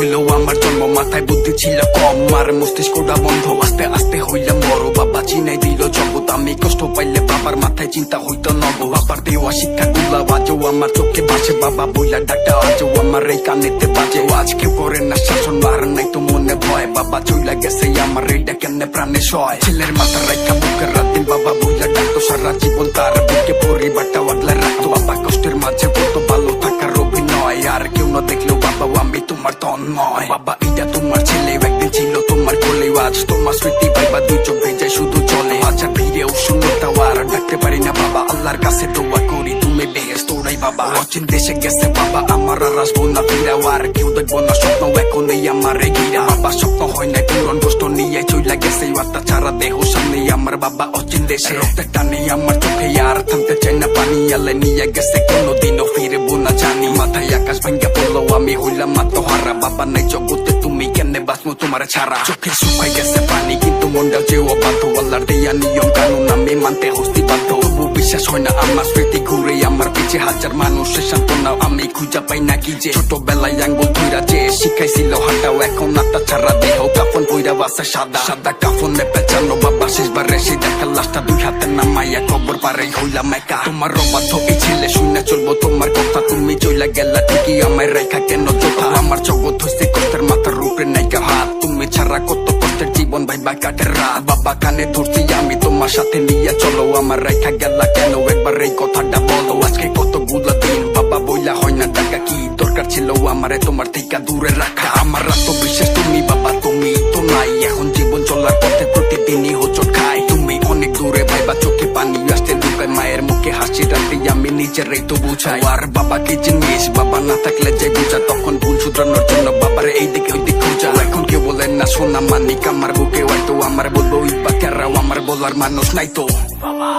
হইলো আমার জন্ম, মাথায় বুদ্ধি ছিল কম, আর মস্তিষ্কটা বন্ধ, আস্তে আস্তে হইলাম বড়। বাবা চিনাই দিল জগৎ, আমি কষ্ট পাইলে বাবার মাথায় চিন্তা হইতো নব। বাবার দেওয়া শিক্ষা গুলা আজও আমার চোখে ভাসে, বাবা বইলা ডাক্তা আজও আমার এই কানেতে বাজে। আজকে করে না শাসন, আর নাই তো মনে ভয়, বাবা চইলা গেছে আমার এইটা কেমনে প্রাণে সয়। ছেলের মাথা রাখা বুকের রাতে বাবা বইলা ডাকতো, সারা জীবন তার বুকে পরিবারটা আগলা রাখতো। বাবা কষ্টের মাঝে কত ভালো থাকার অভিনয়, আর কেউ না দেখলেও বাবা আমি তোমার তন্ময়। বাবা এটা তোমার ছেলে, একদিন ছিল তোমার কোলে, আজ তোমার স্মৃতি পাইবা দুই চোখ ভেজে শুধু চলে। হাজার ভিড়েও শূন্যতা আর ডাকতে পারি না বাবা, আল্লাহর কাছে দোয়া করি তুমি বেহেশত ওরাই বাবা। অচিন দেশে গেছে বাবা আমার, আর আসবো না ফিরাও, আর কেউ দেখবো না স্বপ্ন এখন এই আমার ঘিরা। বাবা স্বপ্ন হয় না পূরণ, কষ্ট নিয়ে চইলা গেছে আত্মা ছাড়া দেহ সামনে আমার বাবা অচিন দেশে। রক্তের টানে আমার চোখে আর থামতে চাই না পানি, আলে নিয়ে গেছে কোনোদিনও ফিরবো না জানি। মাথায় আকাশ ভাঙ্গা পড়লো, আমি হইলাম আত্মহারা, বাবা নাই জগতে তুমি কেমনে বাঁচবো তোমার ছাড়া। চোখে শুকাই গেছে পানি কিন্তু মনটাও যে অবাধ্য, আল্লাহর দেয়া নিয়ম কানুন আমি মানতে হস্তি বাধ্য। তবু বিশ্বাস হয় না আমার স্মৃতি ঘুরে আমার পিছে, হাজার মানুষের সান্ত্বনা আমি খুঁজা পাই না কি যে। ছোটবেলায় আঙ্গুল ধইরা যে শিখাইছিল হাঁটাও, এখন আত্মা ছাড়া দেহ কাফন কইরা বাসে সাদা সাদা কাফনে পেঁচানো। বাবা শেষবার রেসে দেখা লাশটা দুই হাতে নামাইয়া খবর পারে হইলাম একা। তোমার অবাধ্য এই ছেলে শুনে চলবো তোমার কথা, তুমি চইলা গেলা ঠিকই আমায় রেখা কেন যোথা। আমার জগৎ হইছে কষ্টের মাথার উপরে নাইকা হাত, তুমি ছাড়া কত কষ্টের জীবন ভাইবা কাটের রাত। বাবা কানে ধরছি আমি তোমার সাথে নিয়ে চলো, আমার রেখা গেলা কেন একবার এই কথাটা বলো। আজকে কতগুলো দিন বাবা বইলা হয় না টাকা, কি দরকার ছিল আমারে তোমার থেকে দূরে রাখা। আমার আত্মবিশ্বাস তুমি বাবা তুমি তো নাই, এখন জীবন চলার পথে প্রতিদিনই হোঁচট খাই। তুমি অনেক দূরে ভাইবা চোখে পানি আসতে লুকায়, মায়ের মুখে হাসি রাখতে আমি নিজেরাই তো বুঝাই। আর বাবা কি জিনিস, বাবা না থাকলে যে বুঝা, তখন ভুল শুধরানোর জন্য বাবার এই দিকে ওই দিক খুঁজা। এখন কেউ বলেন না সোনা মানিক আমার বুকে হয়তো, আমার বলবো ইবা কেরাও আমার বলার মানুষ নাই তো বাবা।